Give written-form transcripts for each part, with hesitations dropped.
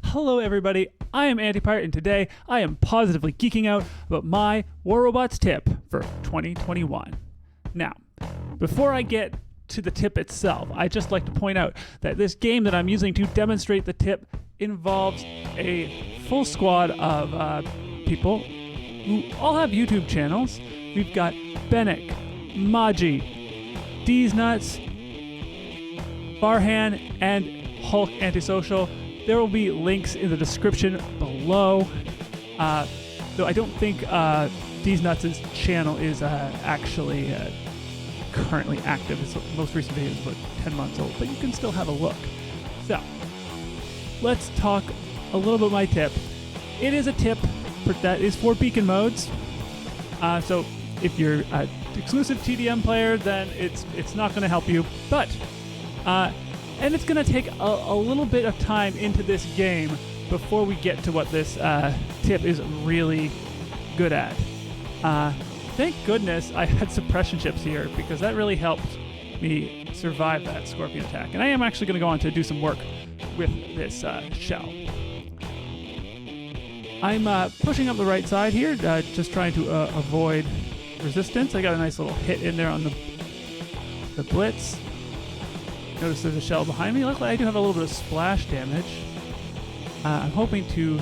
Hello everybody, I am Antipirate, and today I am positively geeking out about my War Robots tip for 2021. Now, before I get to the tip itself, I'd just like to point out that this game that I'm using to demonstrate the tip involves a full squad of people who all have YouTube channels. We've got Benek, Majchy, Deeznutzz, Farhan, and Hulk Antisocial. There will be links in the description below. Though I don't think Deeznutz's channel is actually currently active. His most recent video is about 10 months old, but you can still have a look. So, let's talk a little bit about my tip. It is a tip that is for beacon modes. So if you're an exclusive TDM player, then it's not going to help you. But and it's going to take a little bit of time into this game before we get to what this tip is really good at. Thank goodness I had suppression chips here, because that really helped me survive that scorpion attack. And I am actually going to go on to do some work with this shell. I'm pushing up the right side here, just trying to avoid resistance. I got a nice little hit in there on the blitz. Notice there's a shell behind me. Luckily, I do have a little bit of splash damage. I'm hoping to...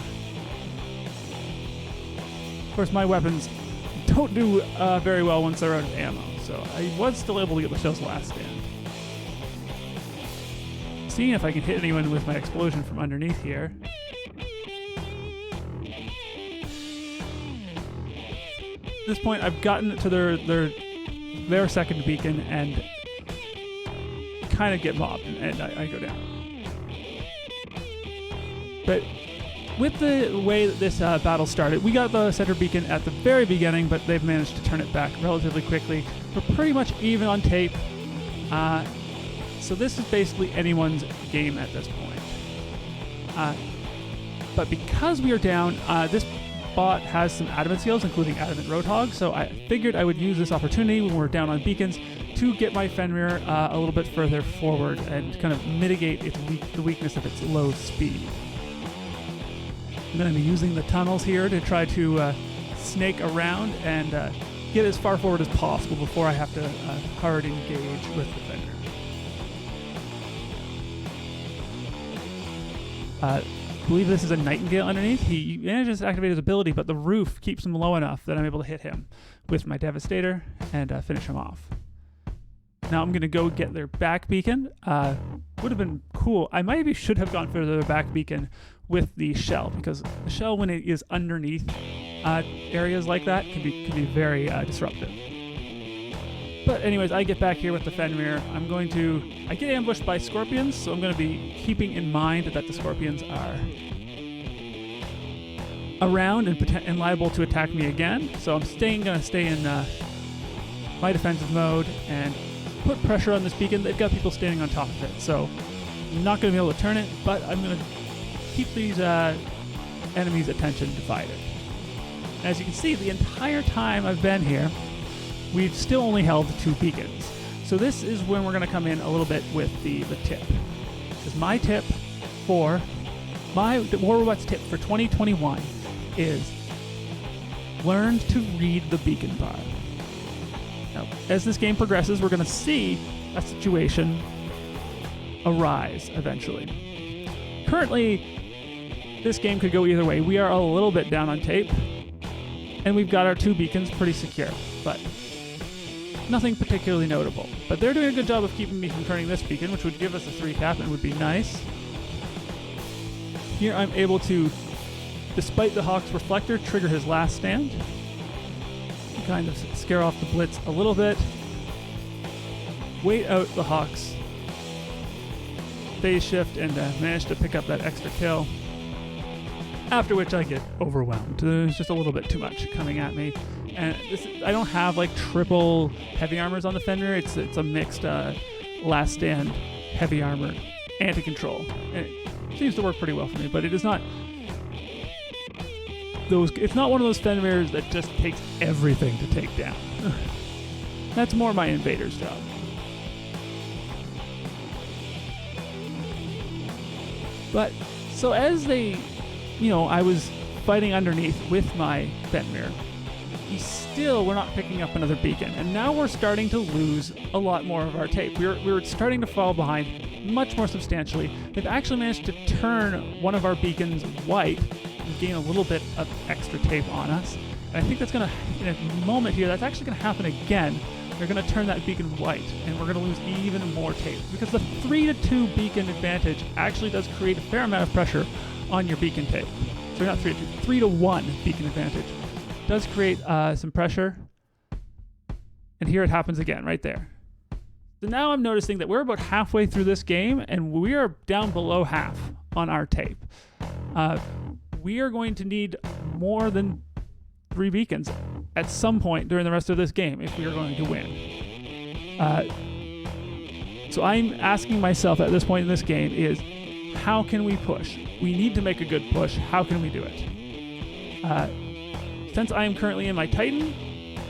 Of course, my weapons don't do very well once they're out of ammo, so I was still able to get the shell's last stand. Seeing if I can hit anyone with my explosion from underneath here. At this point, I've gotten to their second beacon and kind of get mobbed, and I go down. But with the way that this battle started, we got the center beacon at the very beginning, but they've managed to turn it back relatively quickly. We're pretty much even on tape. So this is basically anyone's game at this point. But because we are down, this bot has some adamant skills, including adamant roadhog, so I figured I would use this opportunity when we're down on beacons to get my Fenrir a little bit further forward and kind of mitigate the weakness of its low speed. I'm going to be using the tunnels here to try to snake around and get as far forward as possible before I have to hard engage with the Fenrir. I believe this is a Nightingale underneath. He manages to activate his ability, but the roof keeps him low enough that I'm able to hit him with my Devastator and finish him off. Now I'm going to go get their back beacon. Would have been cool. I maybe should have gone for their back beacon with the shell, because the shell, when it is underneath areas like that, can be very disruptive. But anyways, I get back here with the Fenrir. I get ambushed by scorpions, so I'm going to be keeping in mind that the scorpions are around and liable to attack me again. So I'm going to stay in my defensive mode and put pressure on this beacon. They've got people standing on top of it, so I'm not going to be able to turn it, but I'm going to keep these enemies' attention divided. As you can see, the entire time I've been here, we've still only held 2 beacons. So this is when we're going to come in a little bit with the tip. This is my tip for my War Robots tip for 2021 is learn to read the beacon bar. Now, as this game progresses, we're going to see a situation arise eventually. Currently, this game could go either way. We are a little bit down on tape, and we've got our 2 beacons pretty secure, but nothing particularly notable. But they're doing a good job of keeping me from turning this beacon, which would give us a 3-tap and would be nice. Here I'm able to, despite the Hawk's reflector, trigger his last stand. Kind of scare off the blitz a little bit. Wait out the Hawk's phase shift and manage to pick up that extra kill. After which I get overwhelmed. There's just a little bit too much coming at me. And I don't have like triple heavy armors on the Fenrir. It's a mixed last stand heavy armor anti-control. And it seems to work pretty well for me, but it is not it's not one of those Fenrirs that just takes everything to take down. That's more my invader's job. But So as they, I was fighting underneath with my vent mirror, we're not picking up another beacon. And now we're starting to lose a lot more of our tape. We're starting to fall behind much more substantially. They've actually managed to turn one of our beacons white and gain a little bit of extra tape on us. And I think that's going to, in a moment here, that's actually going to happen again. They're going to turn that beacon white, and we're going to lose even more tape. Because the 3-2 beacon advantage actually does create a fair amount of pressure on your beacon tape. So not 3-2, 3-1 beacon advantage. Does create some pressure. And here it happens again, right there. So now I'm noticing that we're about halfway through this game, and we are down below half on our tape. We are going to need more than 3 beacons at some point during the rest of this game if we are going to win. So I'm asking myself at this point in this game is, how can we push? We need to make a good push. How can we do it? Since I am currently in my Titan,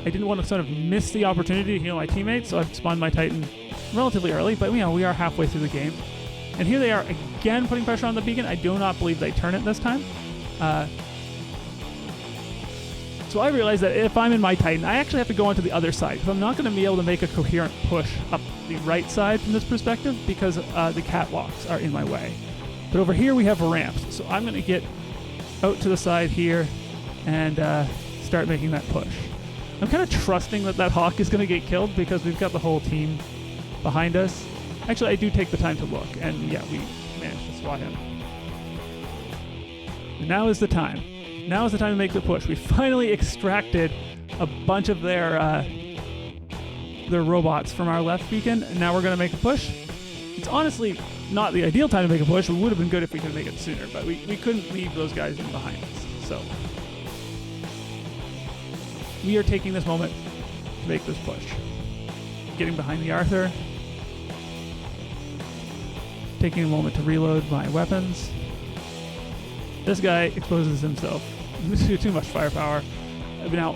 I didn't want to sort of miss the opportunity to heal my teammates, so I've spawned my Titan relatively early, but we are halfway through the game. And here they are again putting pressure on the beacon. I do not believe they turn it this time. So I realized that if I'm in my Titan, I actually have to go onto the other side, because I'm not going to be able to make a coherent push up the right side from this perspective, because the catwalks are in my way. But over here we have ramps, so I'm going to get out to the side here and start making that push. I'm kind of trusting that Hawk is going to get killed, because we've got the whole team behind us. Actually, I do take the time to look, and yeah, we managed to swat him. And now is the time. Now is the time to make the push. We finally extracted a bunch of their robots from our left beacon, and now we're going to make a push. It's honestly not the ideal time to make a push. It would have been good if we could make it sooner, but we couldn't leave those guys in behind us. So we are taking this moment to make this push. Getting behind the Arthur. Taking a moment to reload my weapons. This guy exposes himself. Too much firepower. Now,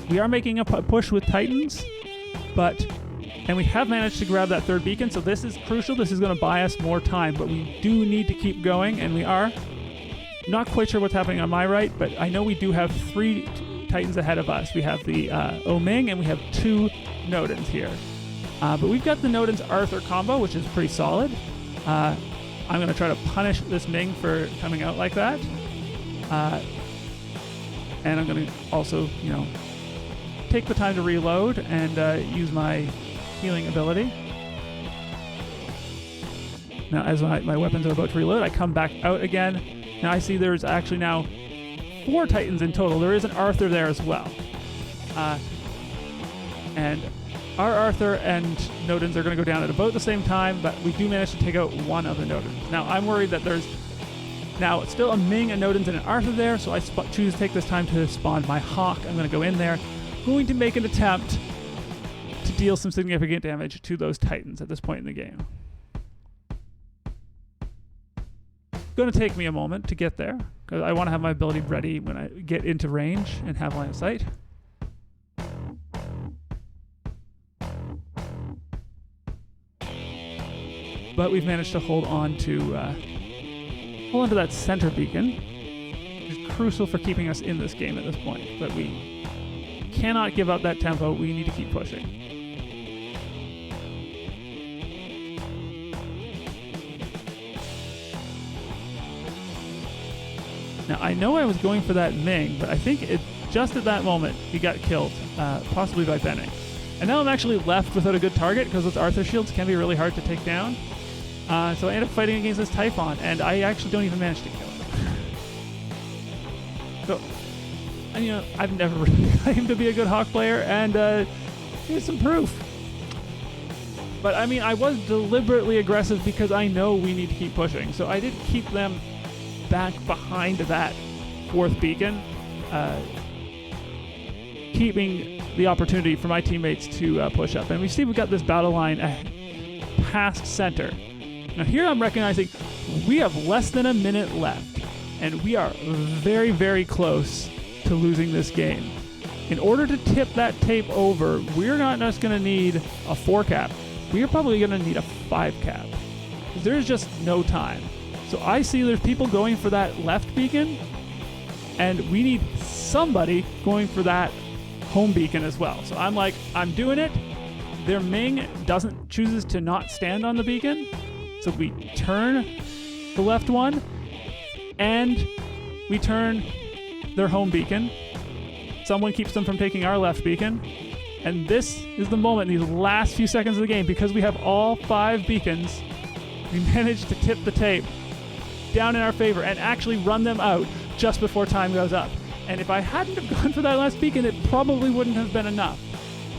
we are making a push with Titans, and we have managed to grab that third beacon, so this is crucial. This is going to buy us more time, but we do need to keep going, and we are. Not quite sure what's happening on my right, but I know we do have 3 Titans ahead of us. We have the Oming, and we have 2 Nodens here. But we've got the Nodens Arthur combo, which is pretty solid. I'm going to try to punish this Ming for coming out like that. And I'm going to also, take the time to reload and use my healing ability. Now, as my weapons are about to reload, I come back out again. Now I see there's actually now 4 Titans in total. There is an Arthur there as well. And our Arthur and Nodens are going to go down at about the same time, but we do manage to take out one of the Nodens. Now, I'm worried that there's now still a Ming, a Nodens, and an Arthur there, so I choose to take this time to spawn my Hawk. I'm going to go in there, going to make an attempt to deal some significant damage to those Titans at this point in the game. Going to take me a moment to get there, because I want to have my ability ready when I get into range and have line of sight. But we've managed to hold on to that center beacon, which is crucial for keeping us in this game at this point. But we cannot give up that tempo. We need to keep pushing. Now, I know I was going for that Ming, but I think just at that moment, he got killed, possibly by Benek. And now I'm actually left without a good target, because those Arthur shields can be really hard to take down. So I end up fighting against this Typhon, and I actually don't even manage to kill it. So, and, I've never really claimed to be a good Hawk player, and here's some proof. But I was deliberately aggressive because I know we need to keep pushing. So I did keep them back behind that 4th beacon, keeping the opportunity for my teammates to push up. And we see we've got this battle line past center. Now here I'm recognizing we have less than a minute left, and we are very, very close to losing this game. In order to tip that tape over, we're not just going to need a 4 cap. We are probably going to need a 5 cap. There's just no time. So I see there's people going for that left beacon, and we need somebody going for that home beacon as well. So I'm like, I'm doing it. Their Ming chooses to not stand on the beacon. So we turn the left one, and we turn their home beacon. Someone keeps them from taking our left beacon. And this is the moment, these last few seconds of the game, because we have all 5 beacons, we managed to tip the tape down in our favor and actually run them out just before time goes up. And if I hadn't have gone for that last beacon, it probably wouldn't have been enough.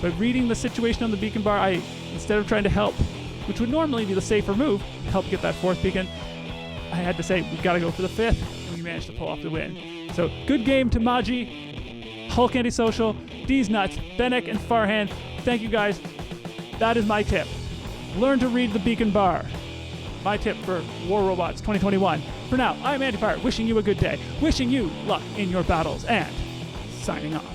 But reading the situation on the beacon bar, instead of trying to help, which would normally be the safer move, help get that 4th beacon, I had to say, we've got to go for the 5th, and we managed to pull off the win. So, good game to Majchy, Hulk Antisocial, Deeznutzz, Benek, and Farhan. Thank you guys. That is my tip. Learn to read the beacon bar. My tip for War Robots 2021. For now, I'm Antifire, wishing you a good day, wishing you luck in your battles, and signing off.